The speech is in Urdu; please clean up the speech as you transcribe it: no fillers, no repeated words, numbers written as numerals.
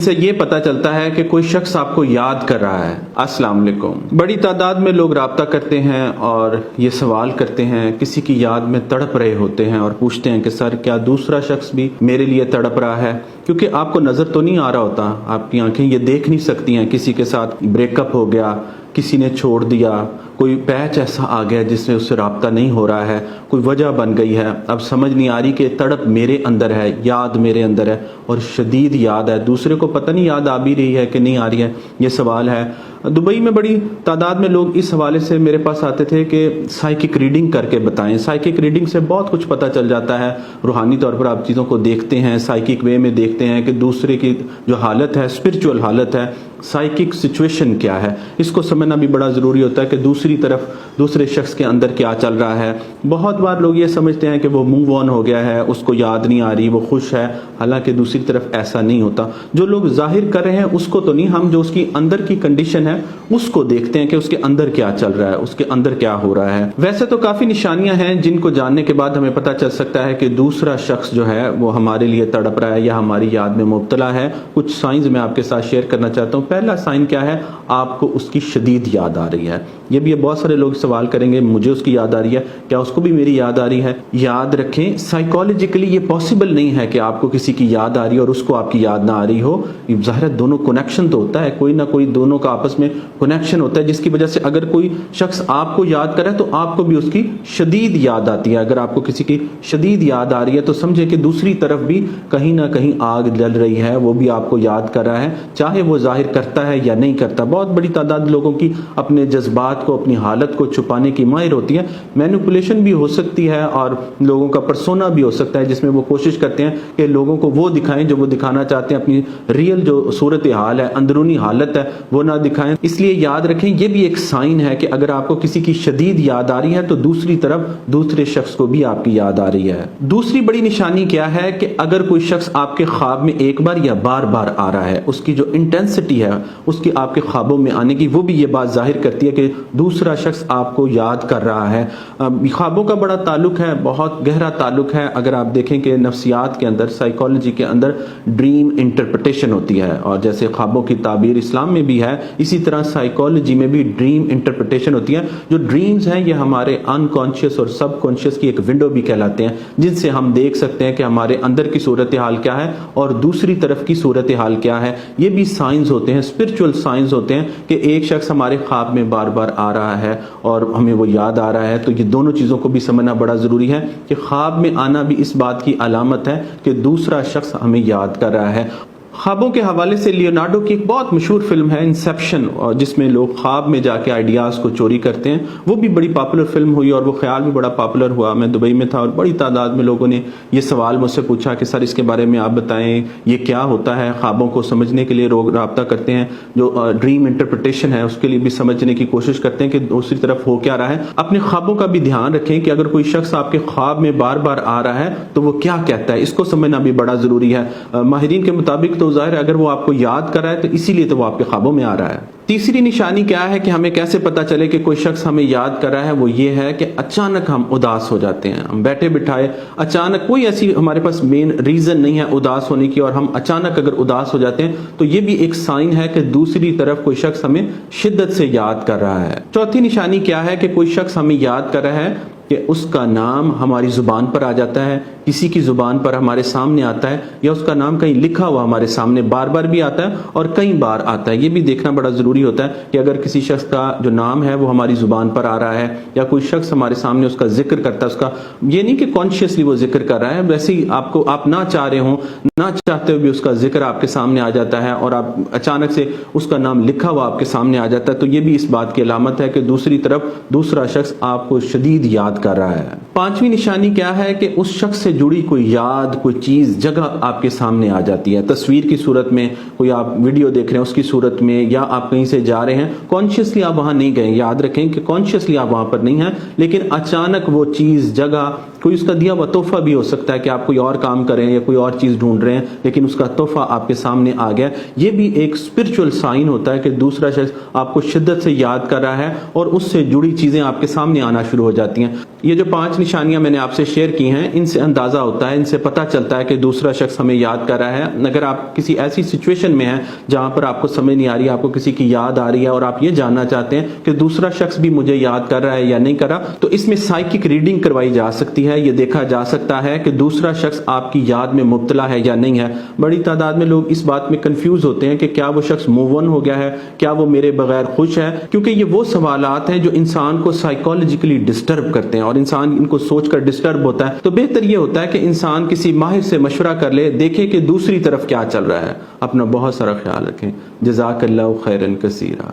سے یہ پتہ چلتا ہے کہ کوئی شخص آپ کو یاد کر رہا ہے۔ السلام علیکم۔ بڑی تعداد میں لوگ رابطہ کرتے ہیں اور یہ سوال کرتے ہیں، کسی کی یاد میں تڑپ رہے ہوتے ہیں اور پوچھتے ہیں کہ سر کیا دوسرا شخص بھی میرے لیے تڑپ رہا ہے؟ کیونکہ آپ کو نظر تو نہیں آ رہا ہوتا، آپ کی آنکھیں یہ دیکھ نہیں سکتی ہیں کسی کے ساتھ بریک اپ ہو گیا، کسی نے چھوڑ دیا، کوئی پیچ ایسا آ گیا جس سے اس سے رابطہ نہیں ہو رہا ہے، کوئی وجہ بن گئی ہے، اب سمجھ نہیں آ رہی کہ تڑپ میرے اندر ہے، یاد میرے اندر ہے اور شدید یاد ہے، دوسرے کو پتہ نہیں یاد آ بھی رہی ہے کہ نہیں آ رہی ہے۔ یہ سوال ہے۔ دبئی میں بڑی تعداد میں لوگ اس حوالے سے میرے پاس آتے تھے کہ سائیکک ریڈنگ کر کے بتائیں۔ سائیکک ریڈنگ سے بہت کچھ پتہ چل جاتا ہے، روحانی طور پر آپ چیزوں کو دیکھتے ہیں، سائیکک وے میں دیکھتے ہیں کہ دوسرے کی جو حالت ہے، اسپرچول حالت ہے، سائیکک سچویشن کیا ہے، اس کو سمجھنا بھی بڑا ضروری ہوتا ہے کہ دوسری طرف دوسرے شخص کے اندر کیا چل رہا ہے۔ بہت بار لوگ یہ سمجھتے ہیں کہ وہ موو آن ہو گیا ہے، اس کو یاد نہیں آ رہی، وہ خوش ہے، حالانکہ دوسری طرف ایسا نہیں ہوتا۔ جو لوگ ظاہر کر رہے ہیں اس کو تو نہیں، ہم جو اس کی اندر کی کنڈیشن ہے اس کو دیکھتے ہیں کہ اس کے اندر کیا چل رہا ہے، اس کے اندر کیا ہو رہا ہے۔ ویسے تو کافی نشانیاں ہیں جن کو جاننے کے بعد ہمیں پتہ چل سکتا ہے کہ دوسرا شخص جو ہے وہ ہمارے لیے تڑپ رہا ہے یا ہماری یاد میں مبتلا ہے۔ کچھ سائنز میں آپ کے ساتھ شیئر کرنا چاہتا ہوں۔ پہلا سائن کیا ہے؟ آپ کو اس کی شدید یاد آ رہی ہے۔ یہ بھی بہت سارے لوگ سوال کریں گے، مجھے اس کی یاد آ رہی ہے، کیا اس کو بھی میری یاد آ رہی ہے؟ یاد رکھیں، سائیکالوجیکلی یہ پاسبل نہیں ہے کہ آپ کو کسی کی یاد آ رہی ہے اور اس کو آپ کی یاد نہ آ رہی ہو۔ ظاہر ہے دونوں کنیکشن تو ہوتا ہے، کوئی نہ کوئی دونوں کا آپس میں کنیکشن ہوتا ہے، جس کی وجہ سے اگر کوئی شخص آپ کو یاد کرے تو آپ کو بھی اس کی شدید یاد آتی ہے۔ اگر آپ کو کسی کی شدید یاد آ رہی ہے تو سمجھے کہ دوسری طرف بھی کہیں نہ کہیں آگ جل رہی ہے، وہ بھی آپ کو یاد کر رہا ہے، چاہے وہ ظاہر کرتا ہے یا نہیں کرتا۔ بہت بڑی تعداد لوگوں کی اپنے جذبات کو، اپنی حالت کو چھپانے کی ماہر ہوتی ہے۔ مینیپولیشن بھی ہو سکتی ہے اور لوگوں کا پرسونا بھی ہو سکتا ہے، جس میں وہ کوشش کرتے ہیں کہ لوگوں کو وہ دکھائیں جو وہ دکھانا چاہتے ہیں، اپنی ریئل جو صورتحال ہے، اندرونی حالت ہے، وہ نہ دکھائیں۔ اس لیے یاد رکھیں، یہ بھی ایک سائن ہے کہ اگر آپ کو کسی کی شدید یاد آ رہی ہے تو دوسری طرف دوسرے شخص کو بھی آپ کی یاد آ رہی ہے۔ دوسری بڑی نشانی کیا ہے کہ اگر کوئی شخص آپ کے خواب میں ایک بار یا بار بار آ رہا ہے، اس کی جو انٹینسٹی ہے اس کی آپ کے خوابوں میں آنے کی، وہ بھی یہ بات ظاہر کرتی ہے کہ دوسرا شخص آپ کو یاد کر رہا ہے۔ خوابوں کا بڑا تعلق ہے، بہت گہرا تعلق ہے۔ اگر آپ دیکھیں کہ نفسیات کے اندر، سائیکالوجی کے اندر ڈریم انٹرپریٹیشن ہوتی ہے، اور جیسے خوابوں کی تعبیر اسلام میں بھی ہے، اسی طرح سائیکالوجی میں بھی ڈریم انٹرپریٹیشن ہوتی ہے۔ جو ڈریمز ہیں یہ ہمارے انکانشیس اور سب کانشیس کی ایک ونڈو بھی کہلاتے ہیں، جن سے ہم دیکھ سکتے ہیں کہ ہمارے اندر کی صورتحال کیا ہے اور دوسری طرف کی صورتحال کیا ہے۔ یہ بھی سائنز ہوتے ہیں، اسپرچول سائنز ہوتے ہیں کہ ایک شخص ہمارے خواب میں بار بار آ رہا ہے اور ہمیں وہ یاد آ رہا ہے۔ تو یہ دونوں چیزوں کو بھی سمجھنا بڑا ضروری ہے کہ خواب میں آنا بھی اس بات کی علامت ہے کہ دوسرا شخص ہمیں یاد کر رہا ہے۔ خوابوں کے حوالے سے لیونارڈو کی ایک بہت مشہور فلم ہے انسیپشن، جس میں لوگ خواب میں جا کے آئیڈیاز کو چوری کرتے ہیں، وہ بھی بڑی پاپولر فلم ہوئی اور وہ خیال بھی بڑا پاپولر ہوا۔ میں دبئی میں تھا اور بڑی تعداد میں لوگوں نے یہ سوال مجھ سے پوچھا کہ سر اس کے بارے میں آپ بتائیں، یہ کیا ہوتا ہے؟ خوابوں کو سمجھنے کے لیے لوگ رابطہ کرتے ہیں، جو ڈریم انٹرپریٹیشن ہے اس کے لیے بھی سمجھنے کی کوشش کرتے ہیں کہ دوسری طرف ہو کیا رہا ہے۔ اپنے خوابوں کا بھی دھیان رکھیں کہ اگر کوئی شخص آپ کے خواب میں بار بار آ رہا ہے تو وہ کیا کہتا ہے، اس کو سمجھنا بھی بڑا ضروری ہے۔ ماہرین کے مطابق تو ظاہر ہے اگر وہ آپ کو یاد کر رہا ہے تو اسی لیے تو وہ آپ کے خوابوں میں آ رہا ہے۔ تیسری نشانی کیا ہے کہ ہمیں کیسے پتا چلے کہ کوئی شخص ہمیں یاد کر رہا ہے؟ وہ یہ ہے کہ اچانک ہم اداس ہو جاتے ہیں، ہم بیٹھے بٹھائے اچانک، کوئی ایسی ہمارے پاس مین ریزن نہیں ہے اداس ہونے کی، اور ہم اچانک اگر اداس ہو جاتے ہیں تو یہ بھی ایک سائن ہے کہ دوسری طرف کوئی شخص ہمیں شدت سے یاد کر رہا ہے۔ چوتھی نشانی کیا ہے کہ کوئی شخص ہمیں یاد کر رہا ہے کہ اس کا نام ہماری زبان پر آ جاتا ہے، کسی کی زبان پر ہمارے سامنے آتا ہے، یا اس کا نام کہیں لکھا ہوا ہمارے سامنے بار بار بھی آتا ہے اور کئی بار آتا ہے۔ یہ بھی دیکھنا بڑا ضروری ہوتا ہے کہ اگر کسی شخص کا جو نام ہے وہ ہماری زبان پر آ رہا ہے یا کوئی شخص ہمارے سامنے اس کا ذکر کرتا ہے، اس کا یہ نہیں کہ کانشیسلی وہ ذکر کر رہا ہے، ویسے ہی آپ نہ چاہ رہے ہوں، نہ چاہتے ہوئے بھی اس کا ذکر آپ کے سامنے آ جاتا ہے اور آپ اچانک سے اس کا نام لکھا ہوا آپ کے سامنے آ جاتا ہے، تو یہ بھی اس بات کی علامت ہے کہ دوسری طرف دوسرا شخص آپ کو شدید یاد کر رہا ہے۔ پانچویں نشانی کیا ہے کہ اس شخص سے جڑی کوئی یاد، کوئی چیز، جگہ آپ کے سامنے آ جاتی ہے، تصویر کی صورت میں، کوئی آپ ویڈیو دیکھ رہے ہیں اس کی صورت میں، یا آپ کہیں سے جا رہے ہیں، کانشیسلی آپ وہاں نہیں گئے، یاد رکھیں کہ کانشیسلی آپ وہاں پر نہیں ہیں، لیکن اچانک وہ چیز، جگہ، کوئی اس کا دیا ہوا تحفہ بھی ہو سکتا ہے کہ آپ کوئی اور کام کر رہے ہیں یا کوئی اور چیز ڈھونڈ رہے ہیں لیکن اس کا تحفہ آپ کے سامنے آ گیا۔ یہ بھی ایک اسپرچول سائن ہوتا ہے کہ دوسرا شخص آپ کو شدت سے یاد کر رہا ہے اور اس سے جڑی چیزیں آپ کے سامنے آنا شروع ہو جاتی ہیں۔ یہ جو 5 نشانیاں میں نے آپ سے شیئر کی ہیں، ان سے اندازہ ہوتا ہے، ان سے پتہ چلتا ہے کہ دوسرا شخص ہمیں یاد کر رہا ہے۔ اگر آپ کسی ایسی سچویشن میں ہیں جہاں پر آپ کو سمجھ نہیں آ رہی ہے، آپ کو کسی کی یاد آ رہی ہے اور آپ یہ جاننا چاہتے ہیں کہ دوسرا شخص بھی مجھے یاد کر رہا ہے یا نہیں کر رہا، تو اس میں سائیکک ریڈنگ کروائی جا سکتی ہے۔ یہ دیکھا جا سکتا ہے کہ دوسرا شخص آپ کی یاد میں مبتلا ہے یا نہیں ہے۔ بڑی تعداد میں لوگ اس بات میں کنفیوز ہوتے ہیں کہ کیا وہ شخص موو آن ہو گیا ہے، کیا وہ میرے بغیر خوش ہے، کیونکہ یہ وہ سوالات ہیں جو انسان کو سائیکولوجیکلی ڈسٹرب کرتے ہیں اور انسان ان کو سوچ کر ڈسٹرب ہوتا ہے۔ تو بہتر یہ ہوتا ہے کہ انسان کسی ماہر سے مشورہ کر لے، دیکھے کہ دوسری طرف کیا چل رہا ہے۔ اپنا بہت سارا خیال رکھیں۔ جزاک اللہ خیرا کثیرا۔